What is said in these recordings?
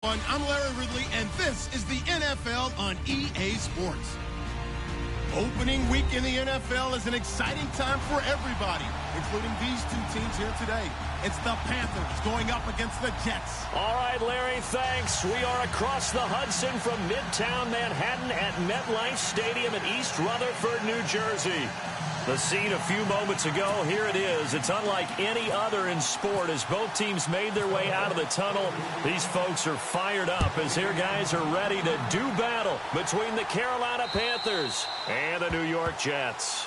I'm Larry Ridley, and this is the NFL on EA Sports. Opening week in the NFL is an exciting time for everybody, including these two teams here today. It's the Panthers going up against the Jets. All right, Larry, thanks. We are across the Hudson from Midtown Manhattan at MetLife Stadium in East Rutherford, New Jersey. The scene a few moments ago, here it is. It's unlike any other in sport as both teams made their way out of the tunnel. These folks are fired up as their guys are ready to do battle between the Carolina Panthers and the New York Jets.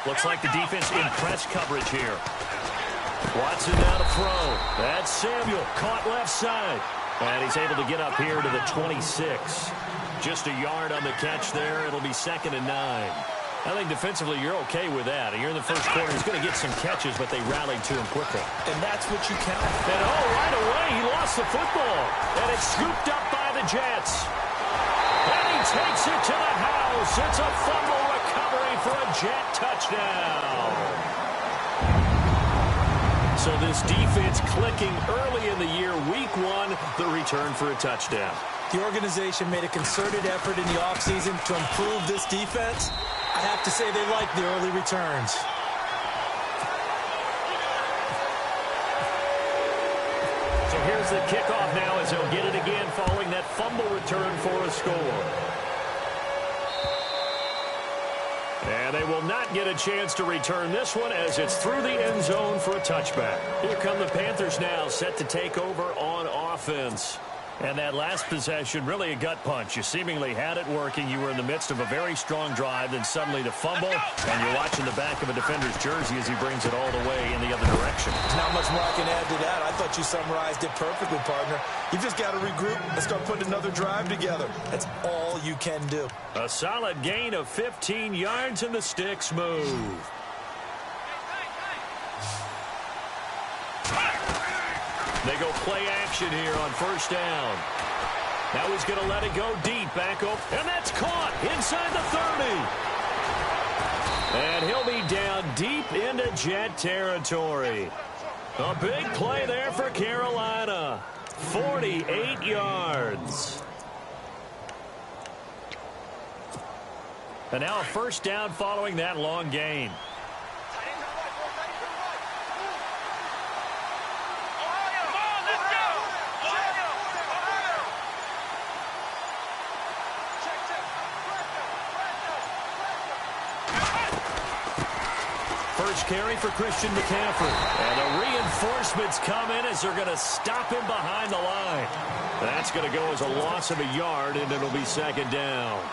Looks like the defense in press coverage here. Watson now to throw. That's Samuel, caught left side. And he's able to get up here to the 26. Just a yard on the catch there. It'll be 2nd and 9. I think defensively you're okay with that. Here in the first quarter, he's going to get some catches, but they rallied to him quickly. And that's what you count. And right away, he lost the football. And it's scooped up by the Jets. And he takes it to the house. It's a fumble recovery for a Jet touchdown. So this defense clicking early in the year. Week 1, the return for a touchdown. The organization made a concerted effort in the offseason to improve this defense. I have to say they like the early returns. So here's the kickoff now as he'll get it again following that fumble return for a score. And they will not get a chance to return this one as it's through the end zone for a touchback. Here come the Panthers now, set to take over on offense. And that last possession, really a gut punch. You seemingly had it working. You were in the midst of a very strong drive, then suddenly the fumble, and you're watching the back of a defender's jersey as he brings it all the way in the other direction. There's not much more I can add to that. I thought you summarized it perfectly, partner. You just got to regroup and start putting another drive together. That's all you can do. A solid gain of 15 yards, and the sticks move. They go play action here on first down. Now he's going to let it go deep, back up, and that's caught inside the 30. And he'll be down deep into Jet territory. A big play there for Carolina. 48 yards. And now a first down following that long gain. First carry for Christian McCaffrey. And the reinforcements come in as they're going to stop him behind the line. That's going to go as a loss of a yard, and it'll be 2nd down.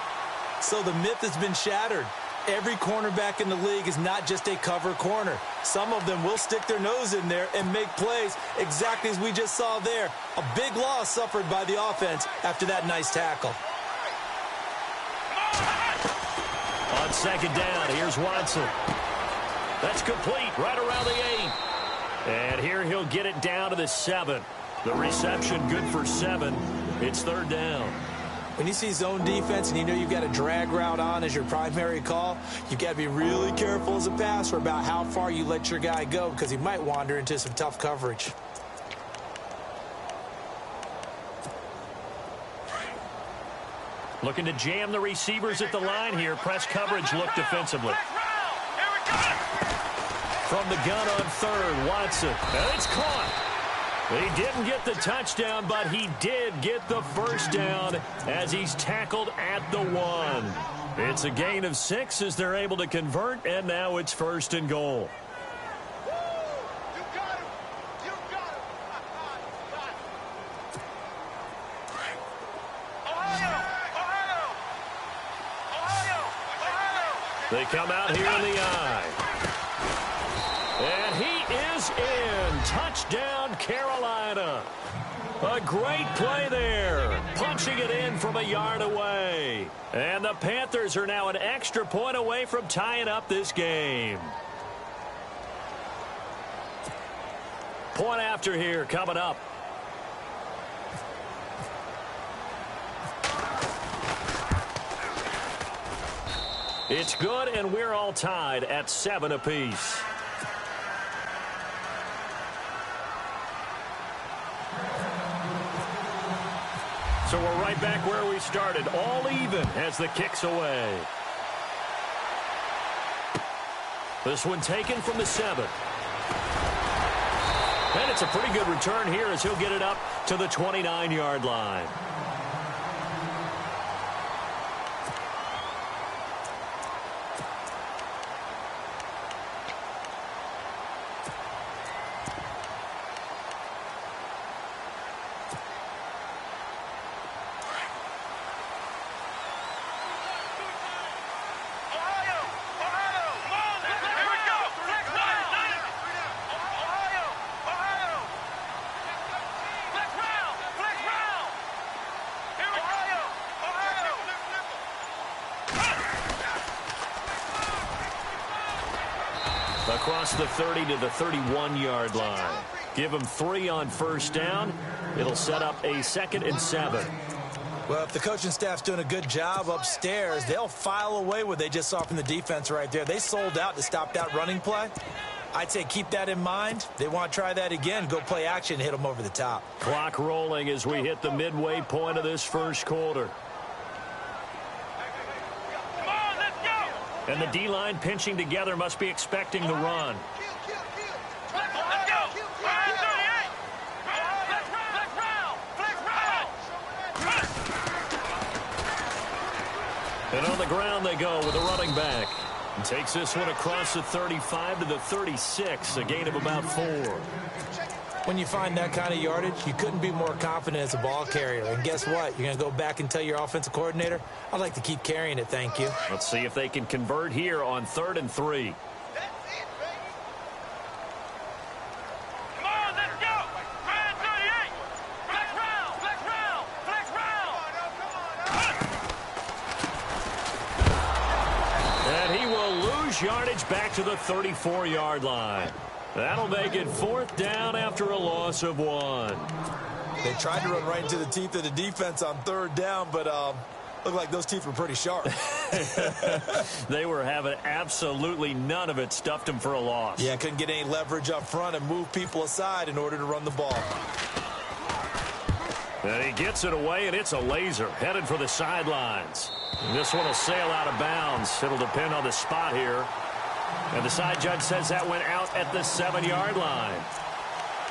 So the myth has been shattered. Every cornerback in the league is not just a cover corner. Some of them will stick their nose in there and make plays exactly as we just saw there. A big loss suffered by the offense after that nice tackle. On 2nd down, here's Watson. That's complete right around the 8. And here he'll get it down to the 7. The reception good for 7. It's 3rd down. When you see zone defense and you know you've got a drag route on as your primary call, you've got to be really careful as a passer about how far you let your guy go because he might wander into some tough coverage. Looking to jam the receivers at the line here. Press coverage look defensively. From the gun on 3rd, Watson. And it's caught. He didn't get the touchdown, but he did get the first down as he's tackled at the 1. It's a gain of 6 as they're able to convert, and now it's 1st and goal. They come out here in the eye. And he is in. Touchdown, Carolina. A great play there. Punching it in from a yard away. And the Panthers are now an extra point away from tying up this game. Point after here coming up. It's good, and we're all tied at 7 apiece. So we're right back where we started, all even as the kick's away. This one taken from the 7. And it's a pretty good return here as he'll get it up to the 29-yard line. Across the 30 to the 31-yard line. Give them 3 on first down. It'll set up a 2nd and 7. Well, if the coaching staff's doing a good job upstairs, they'll file away what they just saw from the defense right there. They sold out to stop that running play. I'd say keep that in mind. They want to try that again, go play action, hit them over the top. Clock rolling as we hit the midway point of this first quarter. And the D-line pinching together must be expecting the run. And on the ground they go with a running back. And takes this one across the 35 to the 36, a gain of about 4. When you find that kind of yardage, you couldn't be more confident as a ball carrier. And guess what? You're going to go back and tell your offensive coordinator, I'd like to keep carrying it, thank you. Let's see if they can convert here on 3rd and 3. Come on, let's go! 38! Flex round! Flex round! Flex round! And he will lose yardage back to the 34-yard line. That'll make it 4th down after a loss of 1. They tried to run right into the teeth of the defense on 3rd down, but looked like those teeth were pretty sharp. They were having absolutely none of it. Stuffed him for a loss. Yeah, couldn't get any leverage up front and move people aside in order to run the ball. And he gets it away, and it's a laser headed for the sidelines. And this one will sail out of bounds. It'll depend on the spot here. And the side judge says that went out at the 7-yard line.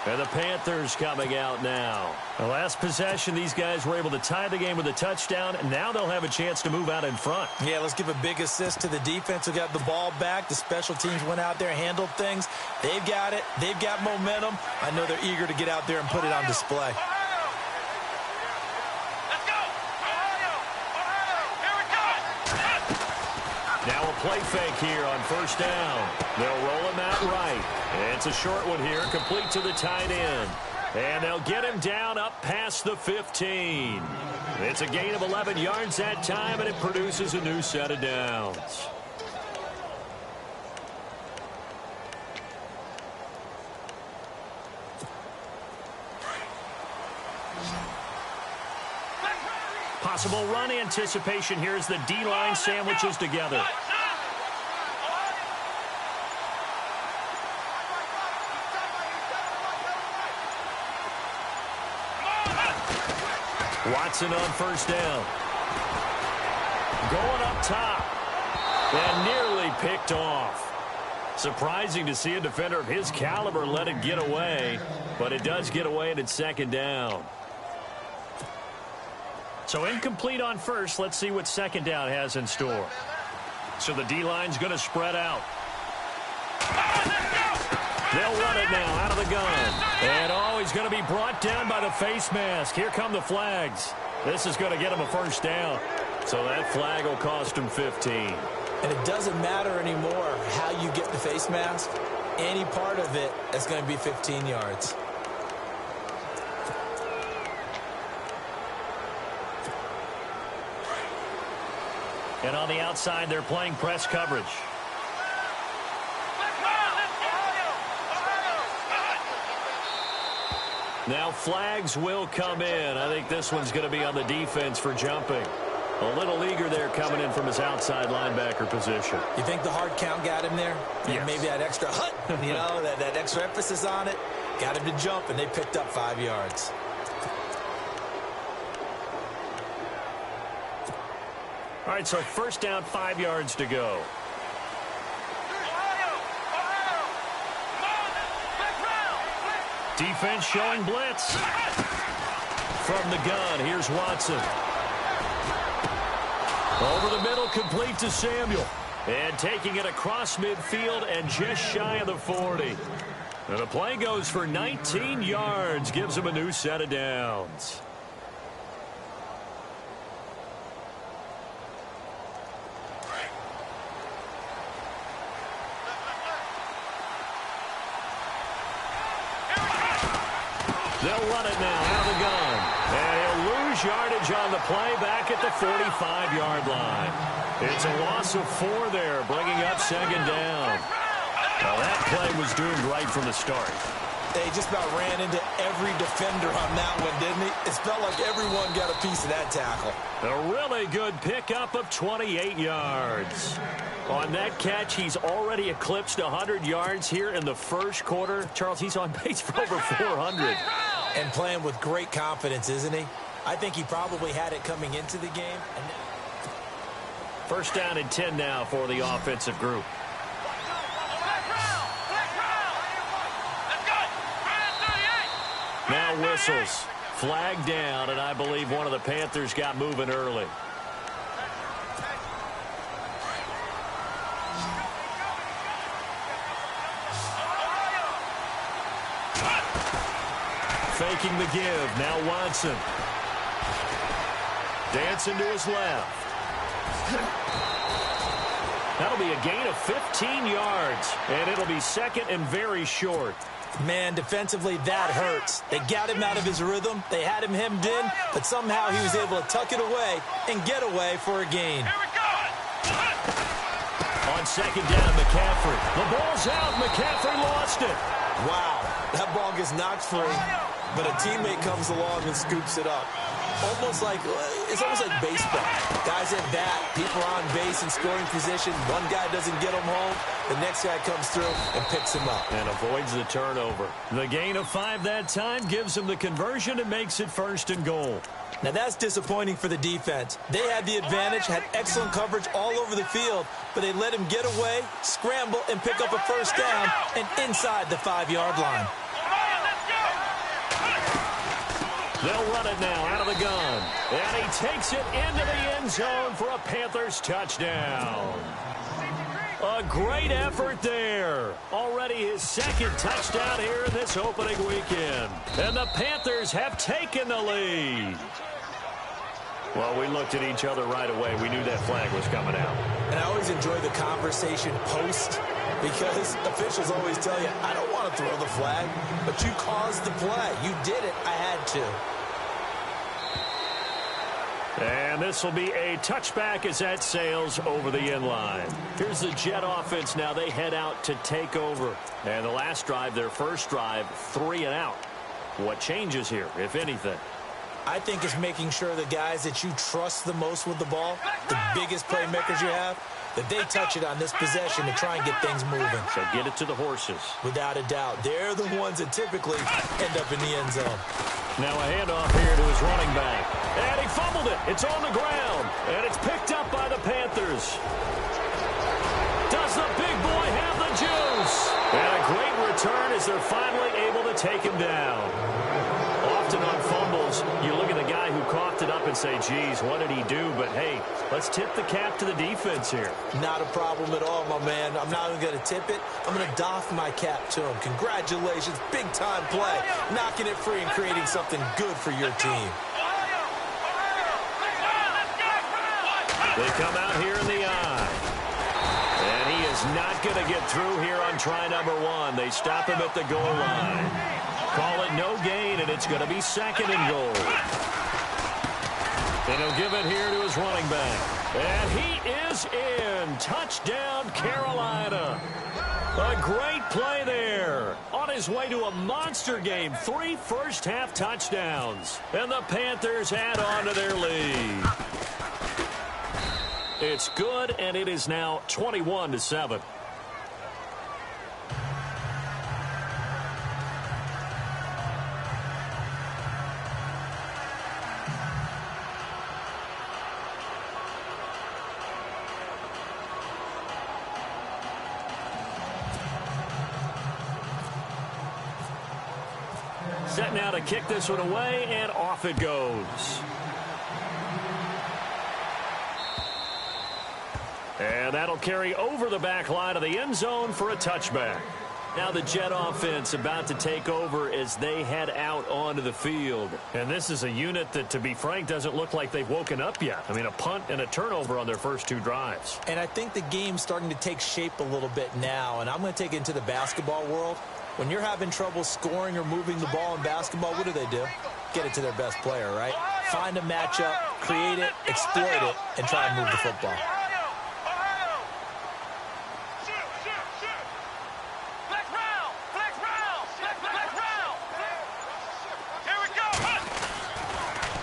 And the Panthers coming out now. The last possession, these guys were able to tie the game with a touchdown, and now they'll have a chance to move out in front. Yeah, let's give a big assist to the defense who got the ball back. The special teams went out there and handled things. They've got it. They've got momentum. I know they're eager to get out there and put it on display. Now a play fake here on first down. They'll roll him out right. It's a short one here, complete to the tight end. And they'll get him down up past the 15. It's a gain of 11 yards that time, and it produces a new set of downs. Possible run anticipation here as the D-line sandwiches together. Watson on first down. Going up top. And nearly picked off. Surprising to see a defender of his caliber let it get away. But it does get away, and it's 2nd down. So incomplete on first. Let's see what 2nd down has in store. So the D-line's going to spread out. They'll run it now out of the gun. And he's going to be brought down by the face mask. Here come the flags. This is going to get him a first down. So that flag will cost him 15. And it doesn't matter anymore how you get the face mask. Any part of it is going to be 15 yards. And on the outside, they're playing press coverage. Now flags will come in. I think this one's going to be on the defense for jumping. A little eager there coming in from his outside linebacker position. You think the hard count got him there? Yes. Maybe that extra hut, that extra emphasis on it. Got him to jump, and they picked up 5 yards. All right, so first down, 5 yards to go. Defense showing blitz. From the gun, here's Watson. Over the middle, complete to Samuel. And taking it across midfield and just shy of the 40. And the play goes for 19 yards, gives him a new set of downs. They'll run it now out of the gun. And he'll lose yardage on the play back at the 45-yard line. It's a loss of 4 there, bringing up second down. Now that play was doomed right from the start. They just about ran into every defender on that one, didn't he? It felt like everyone got a piece of that tackle. A really good pickup of 28 yards. On that catch, he's already eclipsed 100 yards here in the first quarter. Charles, he's on pace for over 400. And playing with great confidence, isn't he? I think he probably had it coming into the game. First down and 10 now for the offensive group. Now whistles. Flag down, and I believe one of the Panthers got moving early. Faking the give. Now Watson. Dancing to his left. That'll be a gain of 15 yards, and it'll be second and very short. Man, defensively, that hurts. They got him out of his rhythm. They had him hemmed in, but somehow he was able to tuck it away and get away for a gain. On second down, McCaffrey. The ball's out. McCaffrey lost it. Wow, that ball gets knocked free, but a teammate comes along and scoops it up. It's almost like baseball. Guys at bat, people on base in scoring position. One guy doesn't get him home. The next guy comes through and picks him up. And avoids the turnover. The gain of 5 that time gives him the conversion and makes it first and goal. Now that's disappointing for the defense. They had the advantage, had excellent coverage all over the field, but they let him get away, scramble, and pick up a first down and inside the 5-yard line. They'll run it now out of the gun. And he takes it into the end zone for a Panthers touchdown. A great effort there. Already his second touchdown here in this opening weekend. And the Panthers have taken the lead. Well, we looked at each other right away. We knew that flag was coming out. And I always enjoy the conversation post because officials always tell you, I don't want to throw the flag, but you caused the play. You did it. I had to. And this will be a touchback as that sails over the end line. Here's the Jet offense now. They head out to take over. And the last drive, their first drive, 3 and out. What changes here, if anything? I think it's making sure the guys that you trust the most with the ball, the biggest playmakers you have, that they touch it on this possession to try and get things moving. So get it to the horses. Without a doubt. They're the ones that typically end up in the end zone. Now a handoff here to his running back. And he fumbled it. It's on the ground. And it's picked up by the Panthers. Does the big boy have the juice? And a great return as they're finally able to take him down. Often on fumbles, you look at the guy who coughed it up and say, geez, what did he do? But, hey, let's tip the cap to the defense here. Not a problem at all, my man. I'm not even going to tip it. I'm going to doff my cap to him. Congratulations. Big-time play. Knocking it free and creating something good for your team. They come out here in the eye. And he is not going to get through here on try number 1. They stop him at the goal line. Call it no gain, and it's going to be second and goal. And he'll give it here to his running back. And he is in. Touchdown, Carolina. A great play there. On his way to a monster game. 3 first-half touchdowns. And the Panthers add on to their lead. It's good, and it is now 21-7. Set now to kick this one away, and off it goes. And that'll carry over the back line of the end zone for a touchback. Now the Jet offense about to take over as they head out onto the field. And this is a unit that, to be frank, doesn't look like they've woken up yet. I mean, a punt and a turnover on their first 2 drives. And I think the game's starting to take shape a little bit now. And I'm going to take it into the basketball world. When you're having trouble scoring or moving the ball in basketball, what do? Get it to their best player, right? Find a matchup, create it, exploit it, and try and move the football.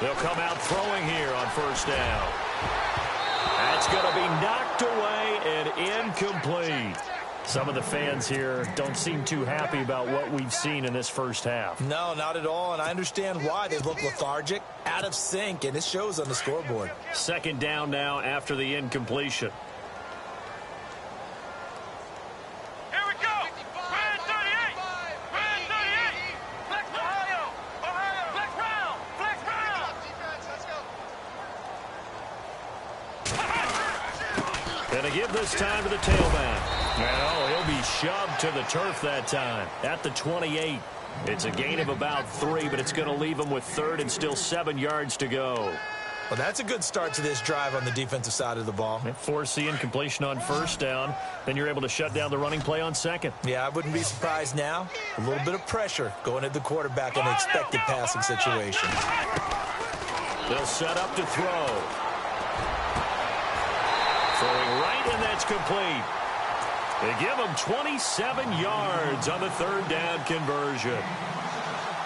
They'll come out throwing here on first down. That's going to be knocked away and incomplete. Some of the fans here don't seem too happy about what we've seen in this first half. No, not at all, and I understand why. They look lethargic, out of sync, and it shows on the scoreboard. Second down now after the incompletion. Here we go. Brand 38. Brand 38. Flex Ohio. Ohio. Flex round. Flex round. Let's go. Gonna give this time to the tailback. Well, he'll be shoved to the turf that time at the 28. It's a gain of about 3, but it's going to leave him with 3rd and still 7 yards to go. Well, that's a good start to this drive on the defensive side of the ball. Force the incompletion on first down. Then you're able to shut down the running play on second. Yeah, I wouldn't be surprised now. A little bit of pressure going at the quarterback in an expected passing situation. They'll set up to throw. Throwing right, and that's complete. They give him 27 yards on the 3rd down conversion.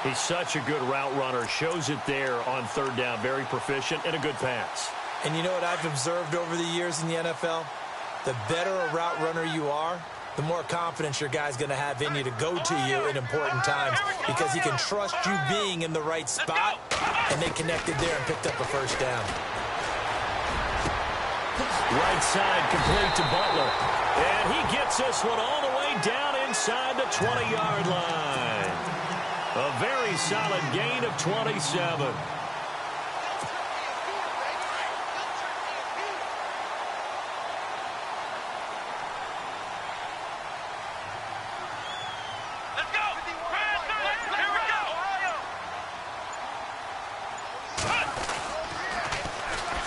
He's such a good route runner. Shows it there on 3rd down. Very proficient and a good pass. And you know what I've observed over the years in the NFL? The better a route runner you are, the more confidence your guy's going to have in you to go to you in important times because he can trust you being in the right spot, and they connected there and picked up a first down. Right side complete to Butler. And he gets this one all the way down inside the 20-yard line. A very solid gain of 27. Let's go. Brand 38. Here we go.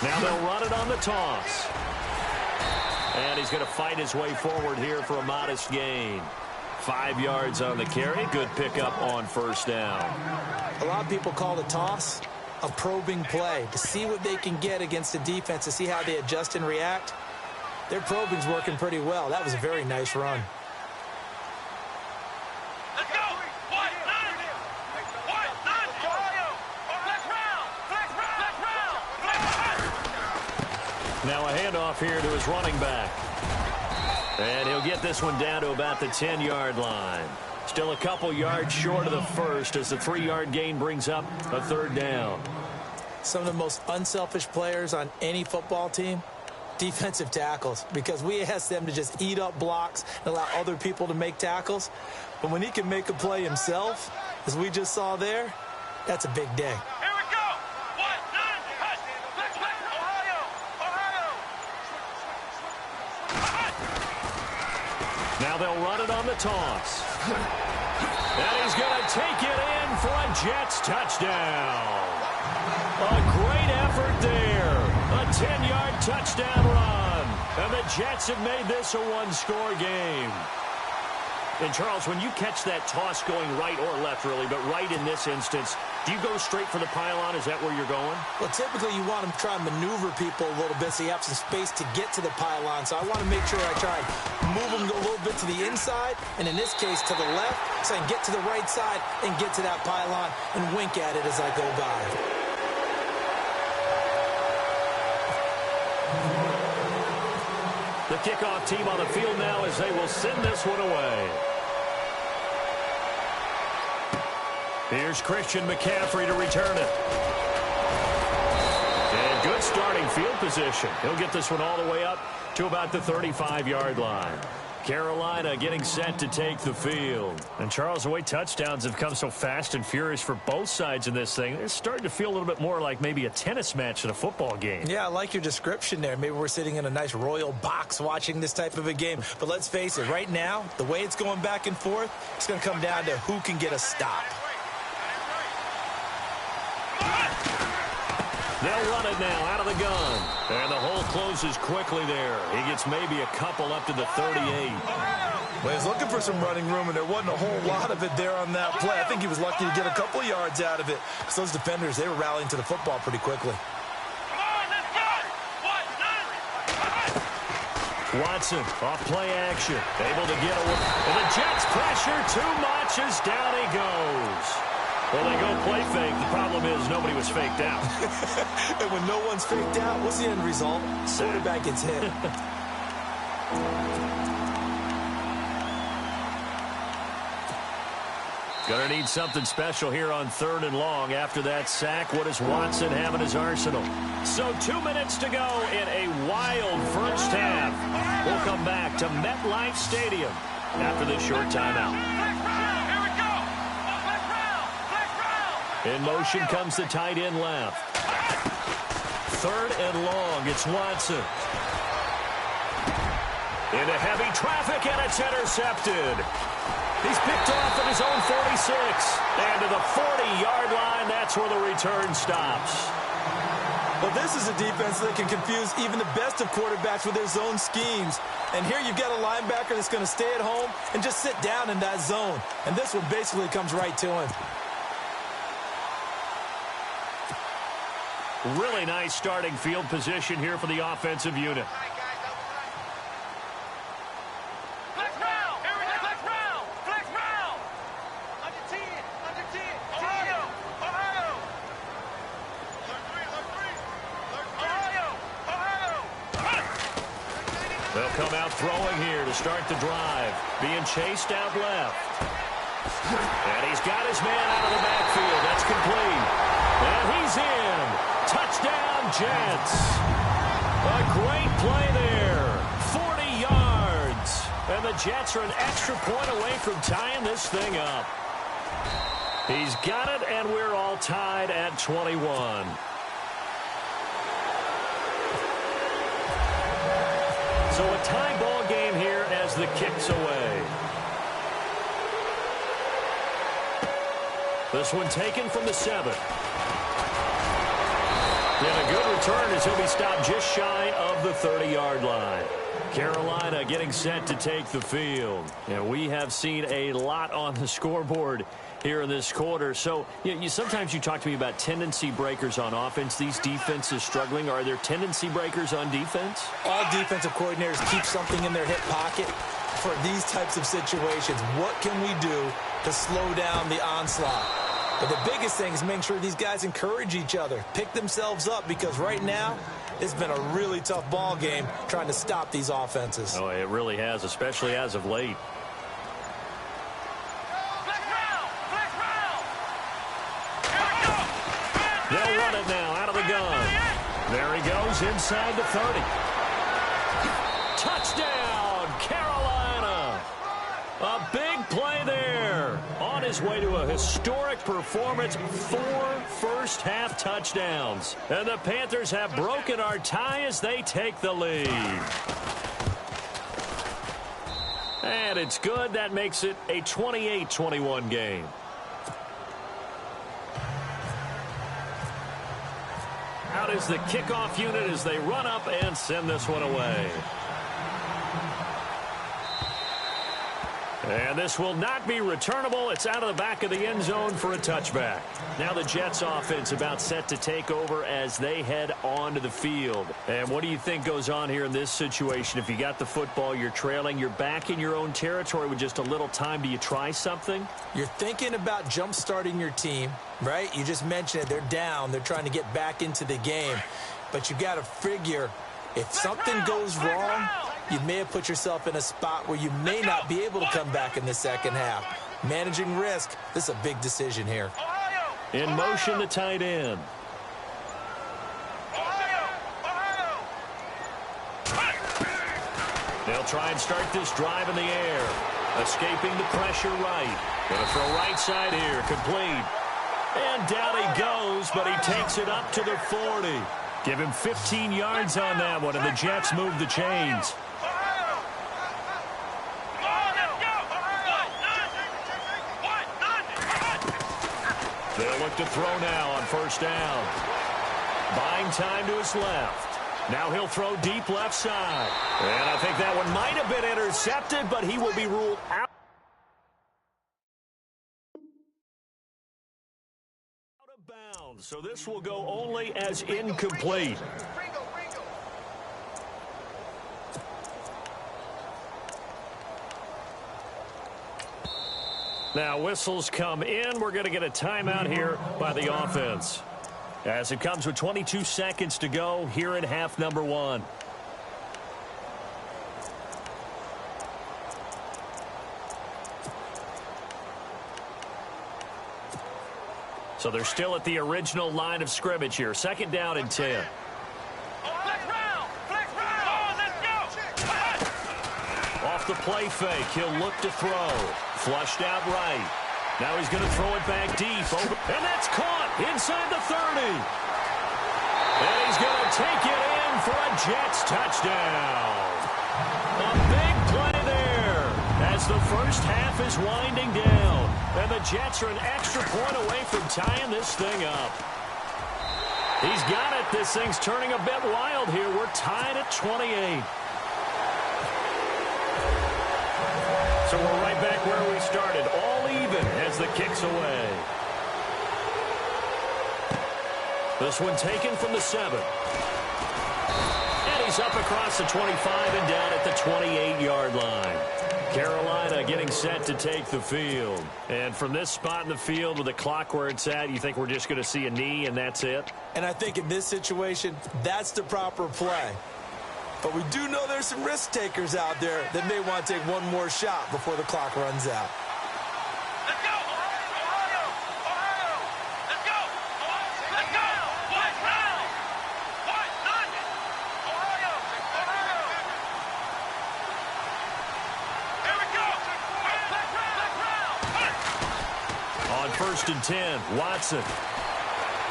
Now they'll run it on the toss. And he's going to fight his way forward here for a modest gain. 5 yards on the carry. Good pickup on first down. A lot of people call the toss a probing play to see what they can get against the defense, to see how they adjust and react. Their probing's working pretty well. That was a very nice run. Let's go. White 90. White 90. Ohio. Flex round. Flex round. Flex round. Now a handoff here to his running back. And he'll get this one down to about the 10-yard line. Still a couple yards short of the first as the 3-yard gain brings up a 3rd down. Some of the most unselfish players on any football team, defensive tackles, because we ask them to just eat up blocks and allow other people to make tackles. But when he can make a play himself, as we just saw there, that's a big day. Here we go. White 90. Flex Ohio. Now they'll run it on the toss. And he's going to take it in for a Jets touchdown. A great effort there. A 10-yard touchdown run. And the Jets have made this a one-score game. And, Charles, when you catch that toss going right or left, really, but right in this instance, Do you go straight for the pylon? Is that where you're going? Well, typically you want to try and maneuver people a little bit so you have some space to get to the pylon. So I want to make sure I try and move them a little bit to the inside, and in this case to the left, so I can get to the right side and get to that pylon and wink at it as I go by. The kickoff team on the field now as they will send this one away. Here's Christian McCaffrey to return it. And good starting field position. He'll get this one all the way up to about the 35-yard line. Carolina getting set to take the field. And Charles, the way touchdowns have come so fast and furious for both sides in this thing, it's starting to feel a little bit more like maybe a tennis match than a football game. Yeah, I like your description there. Maybe we're sitting in a nice royal box watching this type of a game. But let's face it, right now, the way it's going back and forth, it's going to come down to who can get a stop. They'll run it now out of the gun. And the hole closes quickly there. He gets maybe a couple up to the 38. Well, he's looking for some running room, and there wasn't a whole lot of it there on that play. I think he was lucky to get a couple of yards out of it. Because those defenders, they were rallying to the football pretty quickly. Watson off play action. Able to get away. And the Jets pressure too much as down he goes. Well, they go play fake. The problem is nobody was faked out. And when no one's faked out, what's the end result? Quarterback gets hit. Gonna need something special here on 3rd and long. After that sack, what does Watson have in his arsenal? So 2 minutes to go in a wild first half. We'll come back to MetLife Stadium after this short timeout. In motion comes the tight end left. 3rd and long. It's Watson. Into heavy traffic, and it's intercepted. He's picked off at his own 46. And to the 40-yard line, that's where the return stops. Well, this is a defense that can confuse even the best of quarterbacks with their zone schemes. And here you've got a linebacker that's going to stay at home and just sit down in that zone. And this one basically comes right to him. Really nice starting field position here for the offensive unit. Flex round! Flex round! Flex round! Under 10! Under 10! Ohio! Ohio! Ohio! They'll come out throwing here to start the drive. Being chased out left. And he's got his man out of the backfield. That's complete. And he's in. Touchdown, Jets. A great play there. 40 yards. And the Jets are an extra point away from tying this thing up. He's got it, and we're all tied at 21. So a tie ball game here as the kick's away. This one taken from the 7. And a good return as he'll be stopped just shy of the 30-yard line. Carolina getting set to take the field. And we have seen a lot on the scoreboard here in this quarter. So sometimes you talk to me about tendency breakers on offense. These defenses struggling. Are there tendency breakers on defense? All defensive coordinators keep something in their hip pocket for these types of situations. What can we do to slow down the onslaught? But the biggest thing is make sure these guys encourage each other, pick themselves up, because right now it's been a really tough ball game trying to stop these offenses. Oh, it really has, especially as of late. They'll run it now out of the gun. There he goes inside the 30. Touchdown, Carolina. A big play there. On his way to a historic performance, 4 first-half touchdowns. And the Panthers have broken our tie as they take the lead. And it's good. That makes it a 28-21 game. Out is the kickoff unit as they run up and send this one away. And this will not be returnable. It's out of the back of the end zone for a touchback. Now the Jets offense about set to take over as they head onto the field. And what do you think goes on here in this situation? If you got the football, you're trailing, you're back in your own territory with just a little time. Do you try something? You're thinking about jump-starting your team, right? You just mentioned it. They're down. They're trying to get back into the game. But you got to figure if something goes wrong, you may have put yourself in a spot where you may not be able to come back in the second half. Managing risk, this is a big decision here. In motion, the tight end. They'll try and start this drive in the air. Escaping the pressure right. Going to throw right side here. Complete. And down he goes, but he takes it up to the 40. Give him 15 yards on that one, and the Jets move the chains. They'll look to throw now on first down. Buying time to his left. Now he'll throw deep left side. And I think that one might have been intercepted, but he will be ruled out. Out of bounds, so this will go only as incomplete. Now whistles come in. We're going to get a timeout here by the offense. As it comes with 22 seconds to go here in half number one. So they're still at the original line of scrimmage here. Second down and 10. Off the play fake, he'll look to throw. Flushed out right. Now he's going to throw it back deep. And that's caught inside the 30. And he's going to take it in for a Jets touchdown. A big play there as the first half is winding down. And the Jets are an extra point away from tying this thing up. He's got it. This thing's turning a bit wild here. We're tied at 28. So we're right back where we started, all even as the kick's away. This one taken from the 7. And he's up across the 25 and down at the 28-yard line. Carolina getting set to take the field. And from this spot in the field with the clock where it's at, you think we're just going to see a knee and that's it? And I think in this situation, that's the proper play. But we do know there's some risk takers out there that may want to take one more shot before the clock runs out. Let's go! Ohio! Ohio! Let's go! Let's go! One round! One, none! Ohio! Ohio! Here we go! On first and 10, Watson.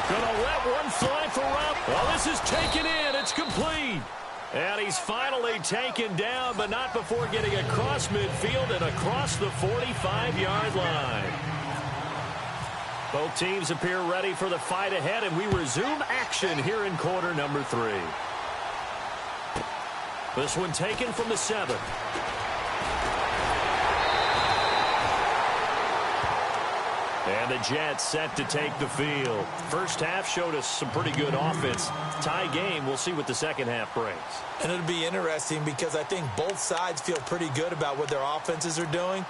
Gonna let one fly for Rupp. Well, this is taken in. It's complete. And he's finally taken down, but not before getting across midfield and across the 45-yard line. Both teams appear ready for the fight ahead, and we resume action here in quarter number 3. This one taken from the 7. And the Jets set to take the field. First half showed us some pretty good offense. Tie game, we'll see what the second half brings. And it'll be interesting because I think both sides feel pretty good about what their offenses are doing.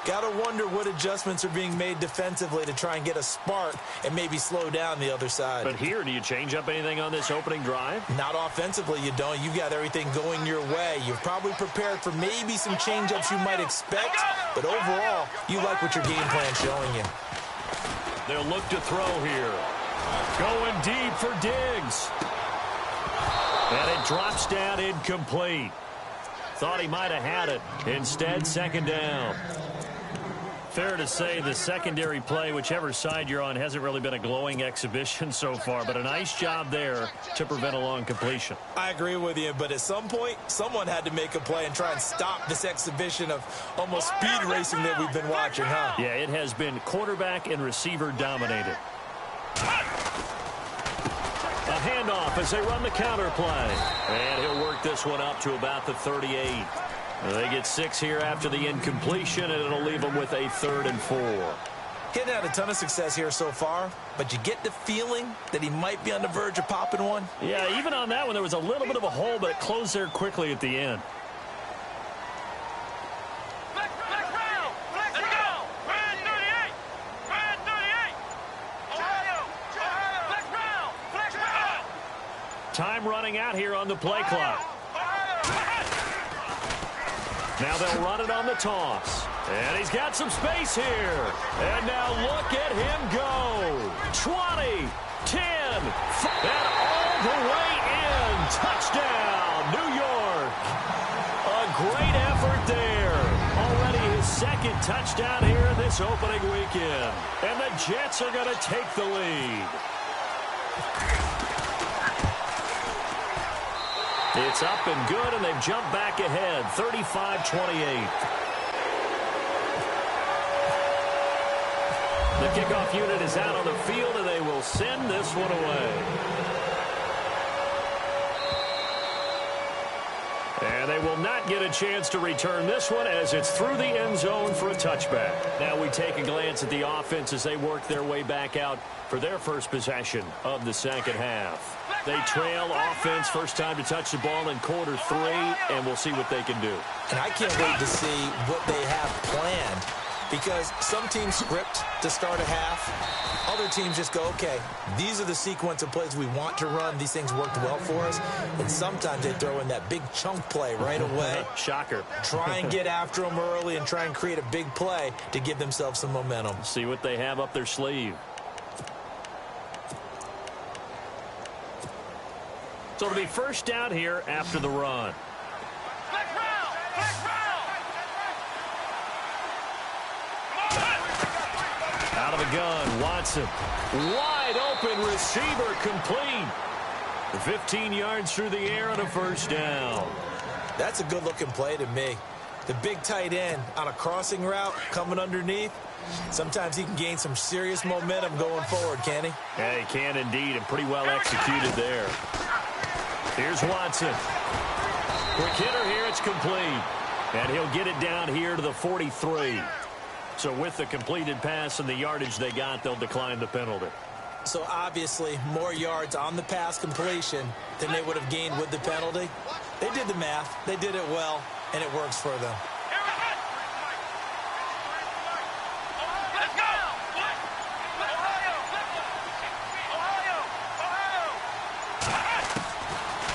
Got to wonder what adjustments are being made defensively to try and get a spark and maybe slow down the other side. But here, do you change up anything on this opening drive? Not offensively, you don't. You've got everything going your way. You've probably prepared for maybe some change-ups you might expect, but overall, you like what your game plan's showing you. They'll look to throw here. Going deep for Diggs. And it drops down incomplete. Thought he might have had it. Instead, second down. Fair to say the secondary play, whichever side you're on, hasn't really been a glowing exhibition so far, but a nice job there to prevent a long completion. I agree with you, but at some point, someone had to make a play and try and stop this exhibition of almost speed racing that we've been watching, huh? Yeah, it has been quarterback and receiver dominated. A handoff as they run the counter play. And he'll work this one up to about the 38. They get 6 here after the incompletion, and it'll leave them with a 3rd and 4. He hasn't had a ton of success here so far, but you get the feeling that he might be on the verge of popping one. Yeah, even on that one, there was a little bit of a hole, but it closed there quickly at the end. Time running out here on the play clock. Now they'll run it on the toss. And he's got some space here. And now look at him go. 20, 10, and all the way in. Touchdown, New York. A great effort there. Already his 2nd touchdown here this opening weekend. And the Jets are going to take the lead. It's up and good, and they've jumped back ahead, 35-28. The kickoff unit is out on the field, and they will send this one away. And they will not get a chance to return this one as it's through the end zone for a touchback. Now we take a glance at the offense as they work their way back out for their first possession of the second half. They trail offense, first time to touch the ball in quarter 3, and we'll see what they can do. And I can't wait to see what they have planned, because some teams script to start a half. Other teams just go, okay, these are the sequence of plays we want to run. These things worked well for us. And sometimes they throw in that big chunk play right away. Shocker. Try and get after them early and try and create a big play to give themselves some momentum. See what they have up their sleeve. So it'll be first down here after the run. Out of the gun, Watson. Wide open receiver, complete. 15 yards through the air on a first down. That's a good-looking play to me. The big tight end on a crossing route coming underneath. Sometimes he can gain some serious momentum going forward, can he? Yeah, he can indeed, and pretty well executed there. Here's Watson. Quick hitter here, it's complete. And he'll get it down here to the 43. So with the completed pass and the yardage they got, they'll decline the penalty. So obviously more yards on the pass completion than they would have gained with the penalty. They did the math. They did it well, and it works for them.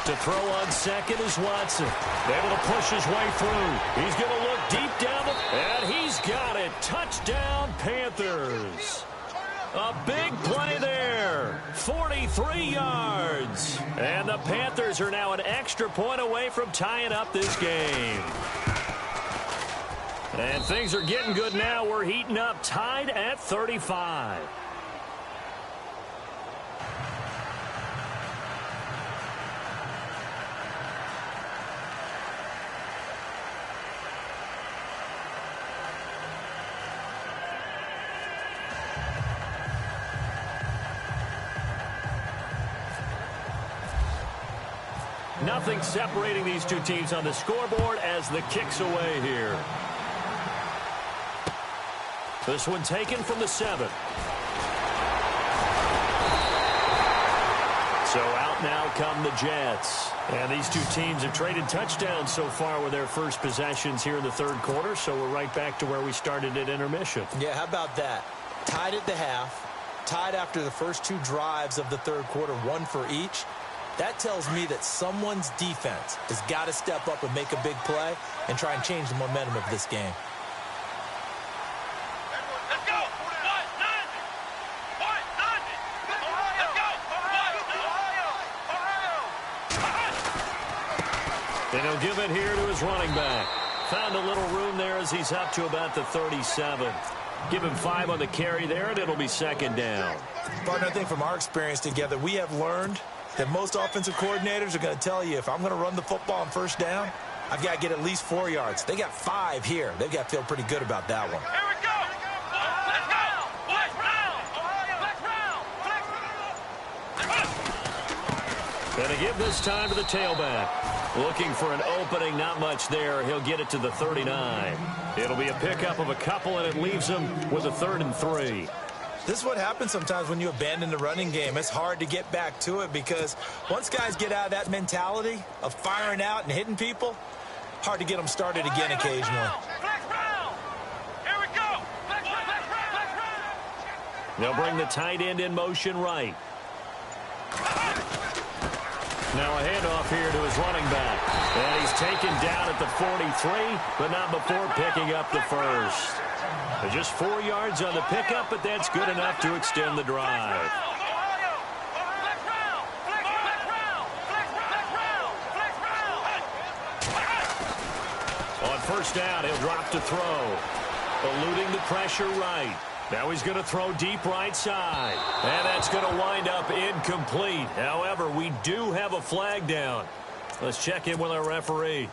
To throw on second is Watson. Able to push his way through. He's going to look deep down, and he's got it. Touchdown, Panthers. A big play there. 43 yards. And the Panthers are now an extra point away from tying up this game. And things are getting good now. We're heating up, tied at 35. Nothing separating these two teams on the scoreboard as the kick's away here. This one taken from the 7. So out now come the Jets. And these two teams have traded touchdowns so far with their first possessions here in the third quarter. So we're right back to where we started at intermission. Yeah, how about that? Tied at the half, tied after the first 2 drives of the third quarter, 1 for each. That tells me that someone's defense has got to step up and make a big play and try and change the momentum of this game. Let's go! And he'll give it here to his running back. Found a little room there as he's up to about the 37. Give him 5 on the carry there, and it'll be second down. Partner, I think from our experience together, we have learned that most offensive coordinators are going to tell you, if I'm going to run the football on first down, I've got to get at least 4 yards. They got 5 here. They've got to feel pretty good about that one. Here we go! Let's go! Flex round! Going to give this time to the tailback. Looking for an opening, not much there. He'll get it to the 39. It'll be a pickup of a couple, and it leaves him with a 3rd and 3. This is what happens sometimes when you abandon the running game. It's hard to get back to it because once guys get out of that mentality of firing out and hitting people, hard to get them started again occasionally. Here we go. They'll bring the tight end in motion right. Now a handoff here to his running back. And he's taken down at the 43, but not before picking up the first. Just 4 yards on the pickup, but that's good enough to extend the drive. On first down, he'll drop to throw. Eluding the pressure right. Now he's going to throw deep right side. And that's going to wind up incomplete. However, we do have a flag down. Let's check in with our referee.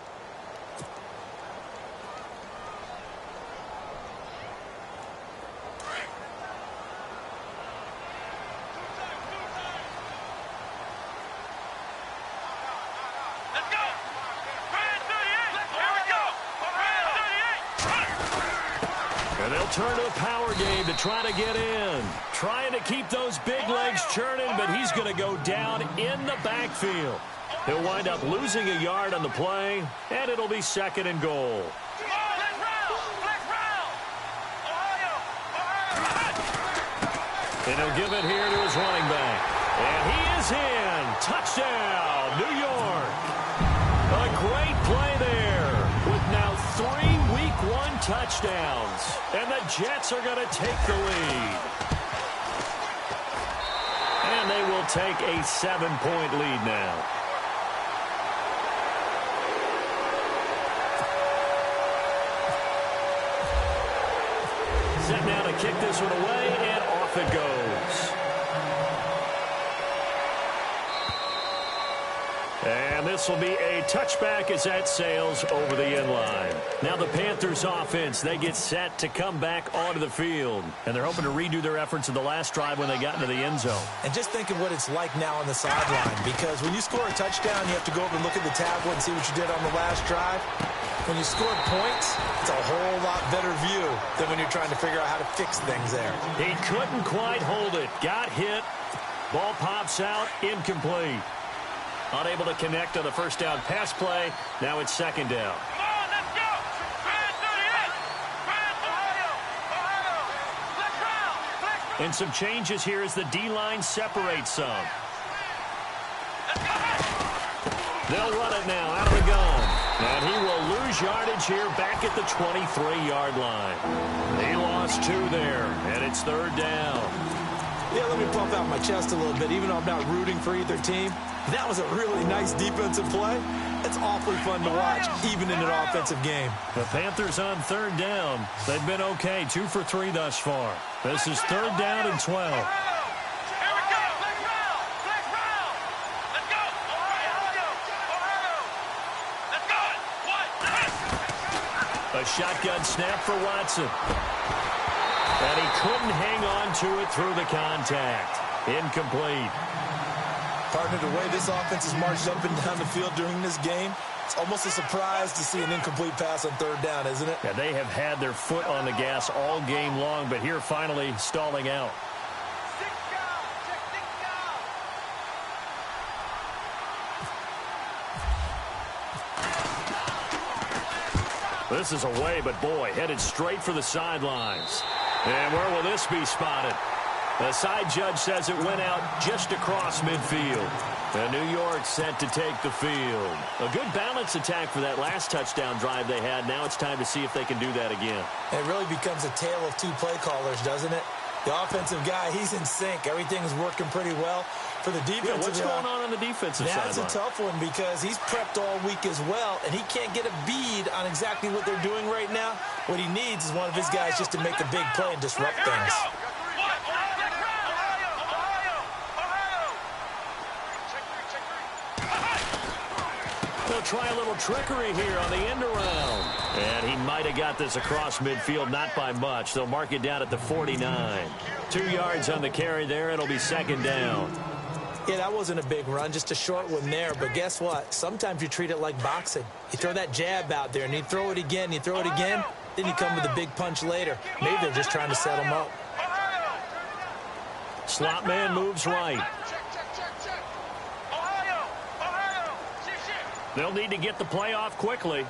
Turn to a power game to try to get in. Trying to keep those big legs churning, but he's going to go down in the backfield. He'll wind up losing a yard on the play, and it'll be 2nd and goal. And he'll give it here to his running back. And he is in. Touchdown, New York. A great play there with now 3 Week 1 touchdowns. And the Jets are going to take the lead. And they will take a 7-point lead now. Set now to kick this one away, and off it goes. And this will be a touchback as that sails over the end line. Now the Panthers offense, they get set to come back onto the field. And they're hoping to redo their efforts in the last drive when they got into the end zone. And just think of what it's like now on the sideline. Because when you score a touchdown, you have to go over and look at the tablet and see what you did on the last drive. When you score points, it's a whole lot better view than when you're trying to figure out how to fix things there. He couldn't quite hold it. Got hit. Ball pops out. Incomplete. Unable to connect on the first down pass play. Now it's 2nd down. Come on, let's go. And some changes here as the D-line separates some. They'll run it now out of the gun. And he will lose yardage here back at the 23-yard line. He lost 2 there, and it's 3rd down. Yeah, let me pump out my chest a little bit. Even though I'm not rooting for either team, that was a really nice defensive play. It's awfully fun to watch, even in an offensive game. The Panthers on 3rd down. They've been okay, 2 for 3 thus far. This is 3rd down and 12. A shotgun snap for Watson. And he couldn't hang on to it through the contact. Incomplete. Partner, the way this offense has marched up and down the field during this game, it's almost a surprise to see an incomplete pass on 3rd down, isn't it? Yeah, they have had their foot on the gas all game long, but here finally stalling out. This is away, but boy, headed straight for the sidelines. And where will this be spotted? The side judge says it went out just across midfield. And New York set to take the field. A good balance attack for that last touchdown drive they had. Now it's time to see if they can do that again. It really becomes a tale of 2 play callers, doesn't it? The offensive guy, he's in sync. Everything's working pretty well. For the defensive what's going on the defensive side? That's a tough one because he's prepped all week as well, and he can't get a bead on exactly what they're doing right now. What he needs is one of his guys just to make a big play and disrupt things. They'll try a little trickery here on the end around. And he might have got this across midfield, not by much. They'll mark it down at the 49. 2 yards on the carry there. It'll be 2nd down. Yeah, that wasn't a big run, just a short one there. But guess what? Sometimes you treat it like boxing. You throw that jab out there, and you throw it again, you throw it again, then you come with a big punch later. Maybe they're just trying to set him up. Slot man moves right. They'll need to get the play off quickly.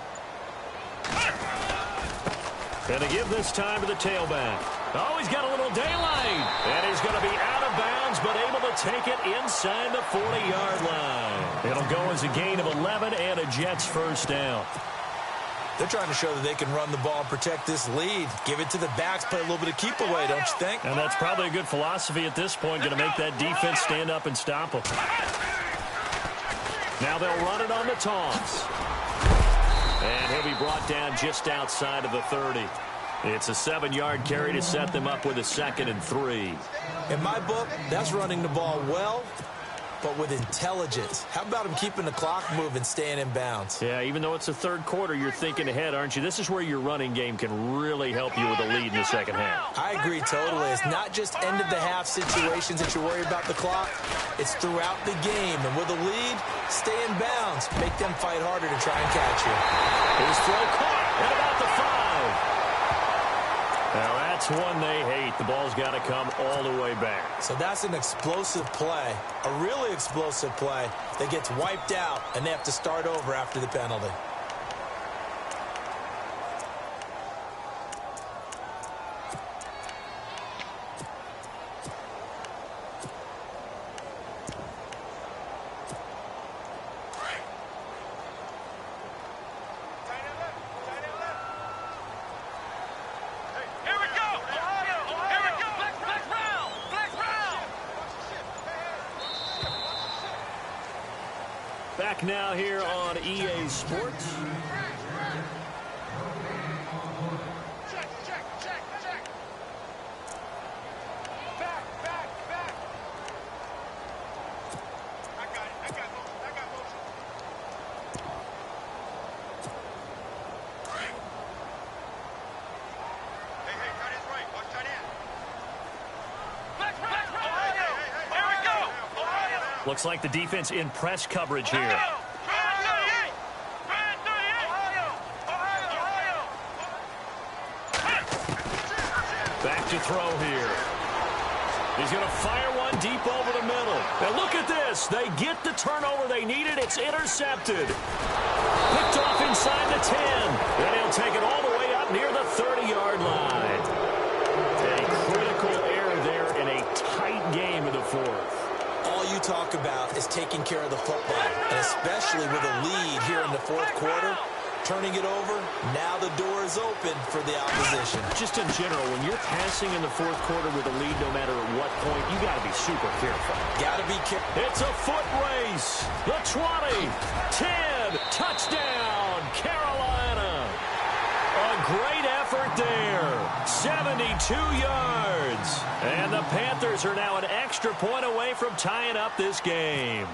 And to give this time to the tailback. Oh, he's got a little daylight. And he's going to be out of bounds, but able to take it inside the 40-yard line. It'll go as a gain of 11 and a Jets first down. They're trying to show that they can run the ball and protect this lead. Give it to the backs, play a little bit of keep away, don't you think? And that's probably a good philosophy at this point, going to make that defense stand up and stop them. Now they'll run it on the toss. And he'll be brought down just outside of the 30. It's a 7-yard carry to set them up with a 2nd and 3. In my book, that's running the ball well, but with intelligence. How about him keeping the clock moving, staying in bounds? Yeah, even though it's the third quarter, you're thinking ahead, aren't you? This is where your running game can really help you with a lead in the second half. I agree totally. It's not just end-of-the-half situations that you worry about the clock. It's throughout the game. And with a lead, stay in bounds. Make them fight harder to try and catch you. His throw caught at about the 5. Now that's one they hate. The ball's got to come all the way back. So that's an explosive play, a really explosive play that gets wiped out, and they have to start over after the penalty. Back now here on EA Sports. Looks like the defense in press coverage here. Back to throw here. He's going to fire one deep over the middle. And look at this. They get the turnover they needed. It's intercepted. Picked off inside the 10. And he'll take it all the way up near the 30-yard line. A critical error there in a tight game in the fourth. All you talk about is taking care of the football, and especially with a lead here in the fourth quarter, turning it over, now the door is open for the opposition. Just in general, when you're passing in the fourth quarter with a lead, no matter at what point, you got to be super careful. Got to be careful. It's a foot race. The 20, 10, touchdown, Carolina. A great effort there. 72 yards. And the Panthers are now an extra point away from tying up this game.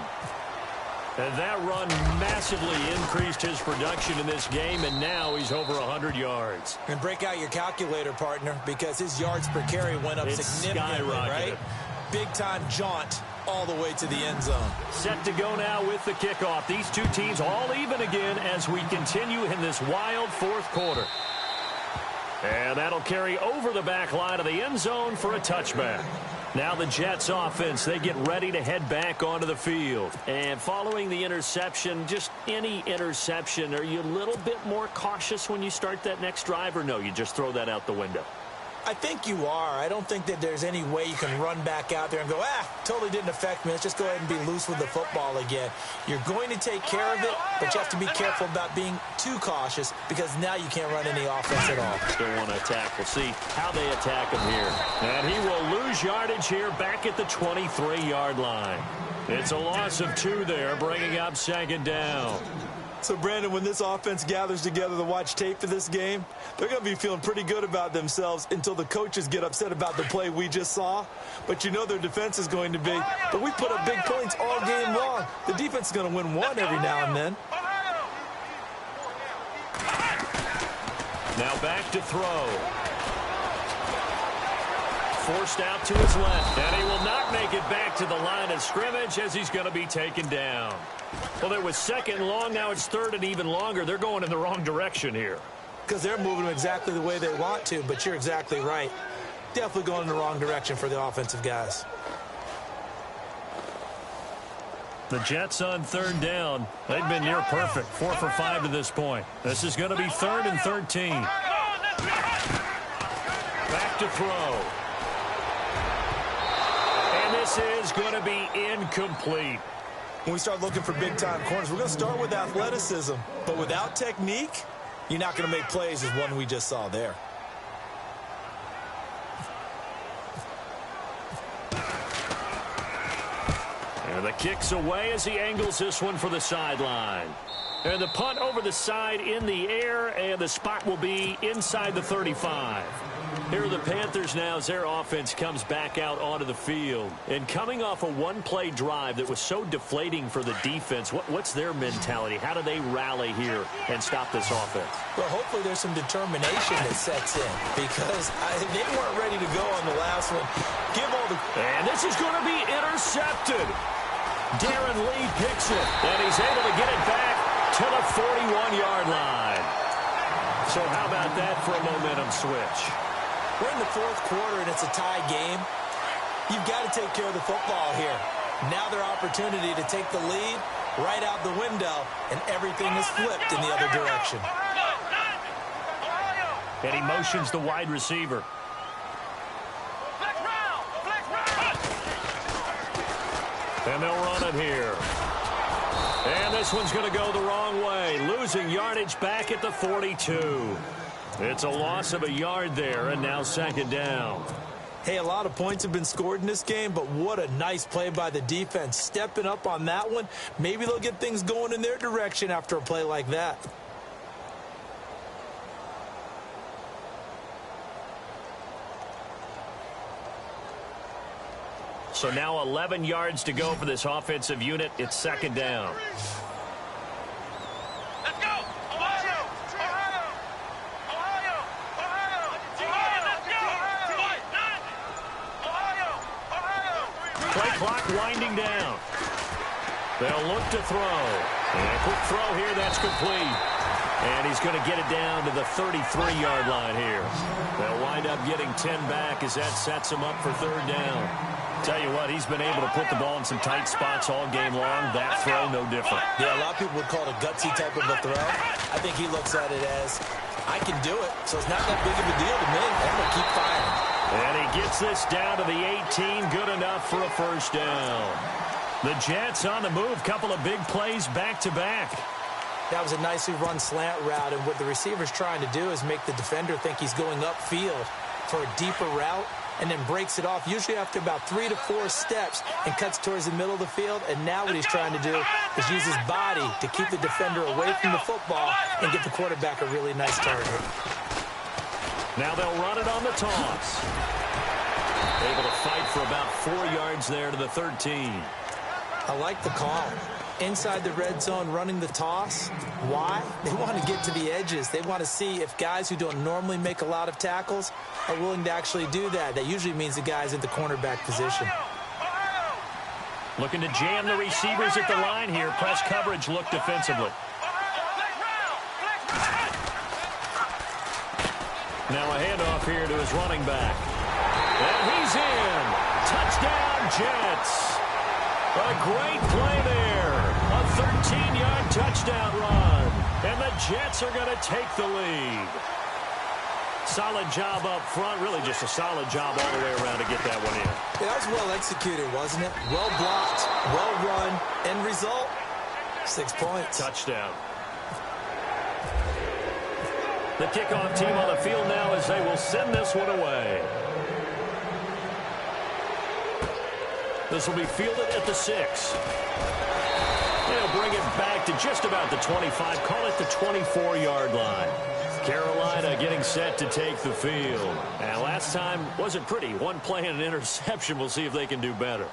And that run massively increased his production in this game, and now he's over 100 yards. And break out your calculator, partner, because his yards per carry went up significantly, right? Big-time jaunt all the way to the end zone. Set to go now with the kickoff. These two teams all even again as we continue in this wild fourth quarter. And that'll carry over the back line of the end zone for a touchback. Now the Jets offense, they get ready to head back onto the field. And following the interception, just any interception, are you a little bit more cautious when you start that next drive, or no, you just throw that out the window? I think you are. I don't think that there's any way you can run back out there and go, totally didn't affect me. Let's just go ahead and be loose with the football again. You're going to take care of it, but you have to be careful about being too cautious because now you can't run any offense at all. Still want to attack. We'll see how they attack him here. And he will lose yardage here back at the 23-yard line. It's a loss of 2 there, bringing up 2nd down. So, Brandon, when this offense gathers together to watch tape for this game, they're going to be feeling pretty good about themselves until the coaches get upset about the play we just saw. But you know their defense is going to be, but we put up big points all game long. The defense is going to win one every now and then. Now back to throw. forced out to his left. And he will not make it back to the line of scrimmage as he's going to be taken down. Well, it was second and long. Now it's third and even longer. They're going in the wrong direction here. Because they're moving exactly the way they want to, but you're exactly right. Definitely going in the wrong direction for the offensive guys. The Jets on third down. They've been near perfect. 4 for 5 to this point. This is going to be 3rd and 13. Back to throw. And this is going to be incomplete. When we start looking for big-time corners, we're going to start with athleticism. But without technique, you're not going to make plays as one we just saw there. And the kick's away as he angles this one for the sideline. And the punt over the side in the air, and the spot will be inside the 35. Here are the Panthers now as their offense comes back out onto the field. And coming off a one-play drive that was so deflating for the defense, what's their mentality? How do they rally here and stop this offense? Well, hopefully there's some determination that sets in because they weren't ready to go on the last one. And this is going to be intercepted. Darren Lee picks it, and he's able to get it back to the 41-yard line. So how about that for a momentum switch? We're in the fourth quarter, and it's a tie game. You've got to take care of the football here. Now their opportunity to take the lead right out the window, and everything is flipped in the other direction. And he motions the wide receiver. And they'll run it here. And this one's going to go the wrong way. Losing yardage back at the 42. It's a loss of a yard there, and now second down. Hey, a lot of points have been scored in this game, but what a nice play by the defense. Stepping up on that one. Maybe they'll get things going in their direction after a play like that. So now 11 yards to go for this offensive unit. It's second down. Let's go! Ohio! Ohio! Ohio! Ohio! Ohio! Let's go! Play clock winding down. They'll look to throw. And a quick throw here, that's complete. And he's going to get it down to the 33-yard line here. They'll wind up getting 10 back as that sets him up for third down. Tell you what, he's been able to put the ball in some tight spots all game long. That throw, no different. Yeah, a lot of people would call it a gutsy type of a throw. I think he looks at it as, I can do it, so it's not that big of a deal to me. I'm going to keep firing. And he gets this down to the 18. Good enough for a first down. The Jets on the move. Couple of big plays back-to-back. That was a nicely run slant route, and what the receiver's trying to do is make the defender think he's going upfield for a deeper route, and then breaks it off, usually after about 3 to 4 steps, and cuts towards the middle of the field. And now what he's trying to do is use his body to keep the defender away from the football and get the quarterback a really nice target. Now they'll run it on the toss. Able to fight for about 4 yards there to the 13. I like the call. Inside the red zone running the toss. Why? They want to get to the edges. They want to see if guys who don't normally make a lot of tackles are willing to actually do that. That usually means the guy's in the cornerback position. Looking to jam the receivers at the line here. Press coverage look defensively. Now a handoff here to his running back. And he's in. Touchdown, Jets. A great play there. A 13-yard touchdown run. And the Jets are going to take the lead. Solid job up front. Really just a solid job all the way around to get that one in. Yeah, that was well executed, wasn't it? Well blocked, well run. End result, 6 points. Touchdown. The kickoff team on the field now as they will send this one away. This will be fielded at the 6. They'll bring it back to just about the 25. Call it the 24-yard line. Carolina getting set to take the field. And last time wasn't pretty. One play and an interception. We'll see if they can do better.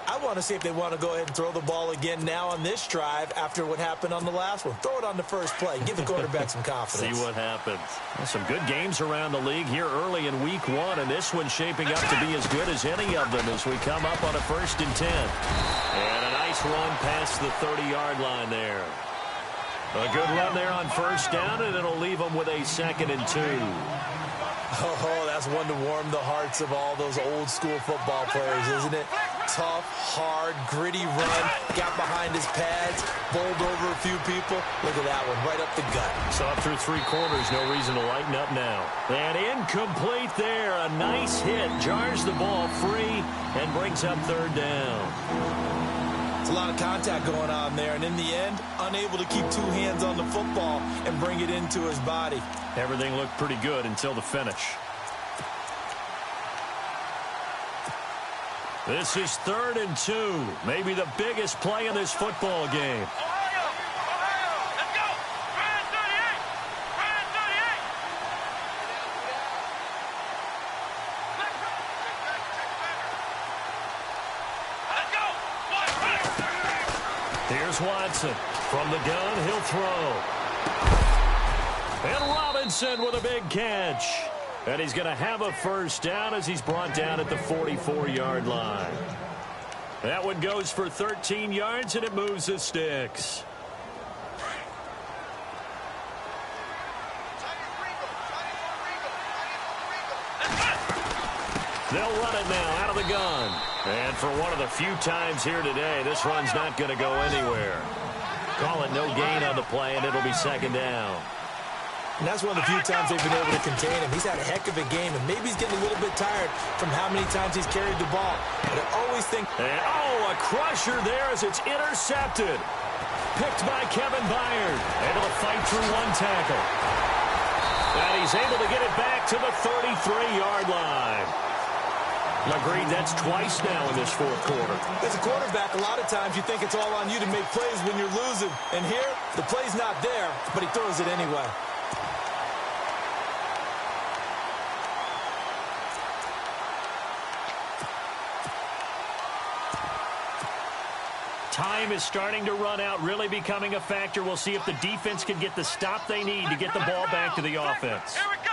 I want to see if they want to go ahead and throw the ball again now on this drive after what happened on the last one. Throw it on the first play. Give the quarterback some confidence. See what happens. Well, some good games around the league here early in week 1, and this one's shaping up to be as good as any of them as we come up on a 1st and 10. And a nice run past the 30-yard line there. A good run there on 1st down, and it'll leave them with a 2nd and 2. Oh, that's one to warm the hearts of all those old-school football players, isn't it? Tough, hard, gritty run, got behind his pads, bowled over a few people. Look at that one, right up the gut. So up through 3 quarters, no reason to lighten up now. And incomplete there. A nice hit, jars the ball free, and brings up 3rd down. It's a lot of contact going on there, and in the end, unable to keep 2 hands on the football and bring it into his body. Everything looked pretty good until the finish. This is 3rd and 2. Maybe the biggest play in this football game. Ohio, let's go. Brand 38. Brand 38. Let's go. Here's Watson. From the gun, he'll throw. And Robinson with a big catch. And he's going to have a 1st down as he's brought down at the 44-yard line. That one goes for 13 yards, and it moves the sticks. They'll run it now out of the gun. And for one of the few times here today, this run's not going to go anywhere. Call it no gain on the play, and it'll be 2nd down. And that's one of the few times they've been able to contain him. He's had a heck of a game, and maybe he's getting a little bit tired from how many times he's carried the ball. But I always think... And, a crusher there as it's intercepted. Picked by Kevin Byard. Able to fight through 1 tackle. And he's able to get it back to the 33-yard line. Agreed, that's twice now in this 4th quarter. As a quarterback, a lot of times you think it's all on you to make plays when you're losing. And here, the play's not there, but he throws it anyway. Time is starting to run out, really becoming a factor. We'll see if the defense can get the stop they need to get the ball back to the offense. Here we go.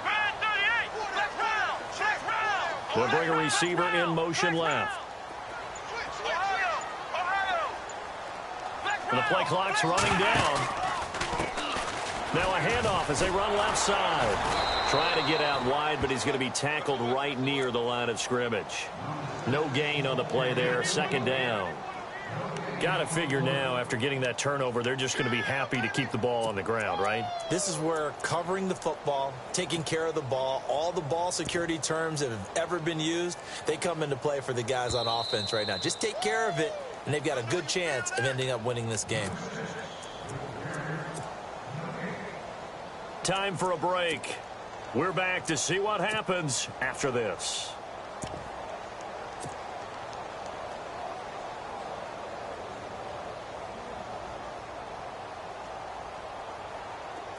Brand 38. Let's round. Let's round. They'll bring a receiver in motion left. Ohio. And the play clock's running down. Now a handoff as they run left side. Trying to get out wide, but he's going to be tackled right near the line of scrimmage. No gain on the play there, 2nd down. Got to figure now, after getting that turnover, they're just going to be happy to keep the ball on the ground, right? This is where covering the football, taking care of the ball, all the ball security terms that have ever been used, they come into play for the guys on offense right now. Just take care of it, and they've got a good chance of ending up winning this game. Time for a break. We're back to see what happens after this.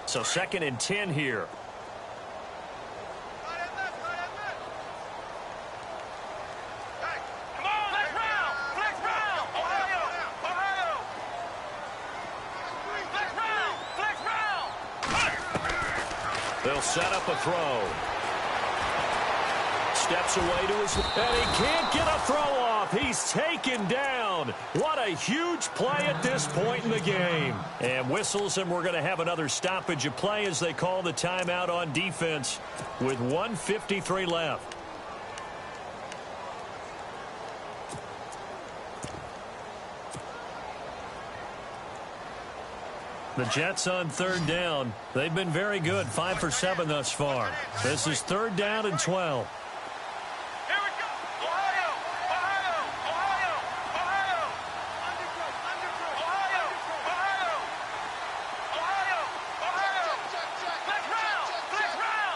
So 2nd and 10 here. Come on, let's round. Let's round. Ohio. Let's round. Let's round. They'll set up a throw. Steps away to his... And he can't get a throw off. He's taken down. What a huge play at this point in the game. And whistles, and we're going to have another stoppage of play as they call the timeout on defense with 1:53 left. The Jets on 3rd down. They've been very good, 5 for 7 thus far. This is 3rd down and 12. Here we go. Ohio. Let's round.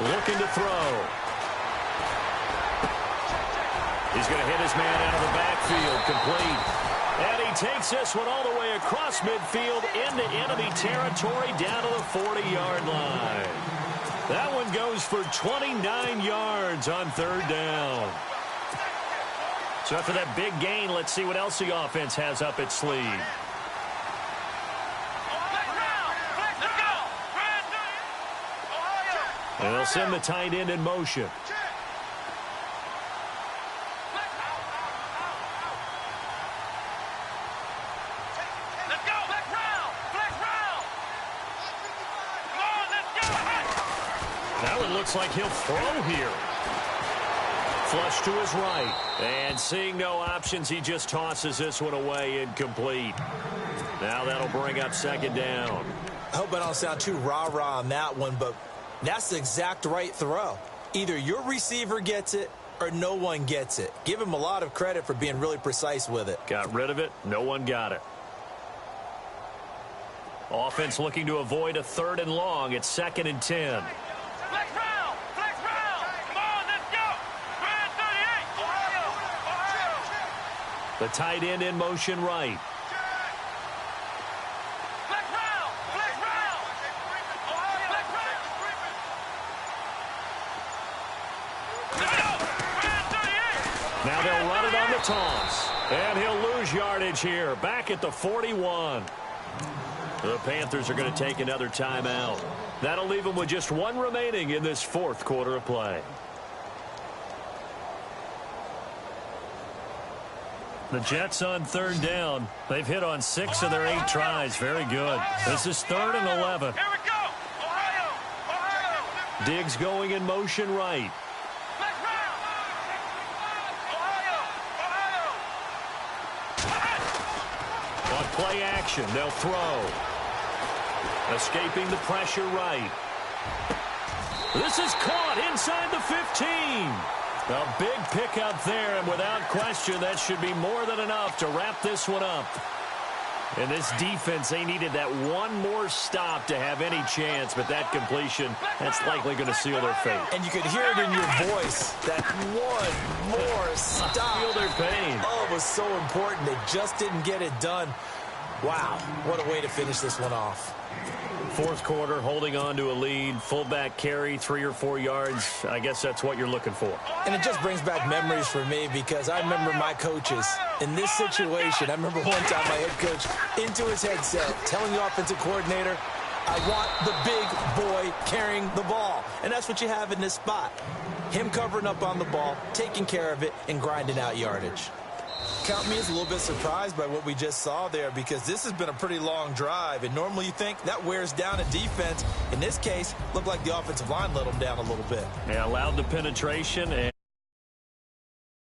Looking to throw. He's going to hit his man out of the backfield, complete. And he takes this one all the way across midfield into enemy territory down to the 40-yard line. That one goes for 29 yards on 3rd down. So after that big gain, let's see what else the offense has up its sleeve. And they'll send the tight end in motion. That one looks like he'll throw here. Flush to his right. And seeing no options, he just tosses this one away incomplete. Now that'll bring up second down. I hope I don't sound too rah-rah on that one, but that's the exact right throw. Either your receiver gets it or no one gets it. Give him a lot of credit for being really precise with it. Got rid of it. No one got it. Offense looking to avoid a 3rd and long. It's 2nd and 10. Flex round! Flex round! Come on, let's go! Brand 38! Ohio! The tight end in motion right. Flex round! Flex round! Ohio! Flex round! Let's go! Brand 38! Now they'll run it on the toss. And he'll lose yardage here. Back at the 41. The Panthers are going to take another timeout. That'll leave them with just one remaining in this 4th quarter of play. The Jets on 3rd down. They've hit on 6 of their 8 tries. Very good. This is 3rd and 11. Here we go! Ohio! Ohio! Diggs going in motion right. Flex round! Ohio! Ohio! On play action, they'll throw. Escaping the pressure right. This is caught inside the 15. A big pickup there, and without question, that should be more than enough to wrap this one up. In this defense, they needed that one more stop to have any chance, but that completion, that's likely going to seal their fate. And you could hear it in your voice, that one more stop. Feel their pain. Oh, it was so important. They just didn't get it done. Wow, what a way to finish this one off. 4th quarter, holding on to a lead. Fullback carry, 3 or 4 yards. I guess that's what you're looking for. And it just brings back memories for me because I remember my coaches in this situation. I remember one time my head coach into his headset telling the offensive coordinator, I want the big boy carrying the ball. And that's what you have in this spot. Him covering up on the ball, taking care of it, and grinding out yardage. Count me as a little bit surprised by what we just saw there because this has been a pretty long drive, and normally you think that wears down a defense. In this case, looked like the offensive line let them down a little bit. Yeah, allowed the penetration, and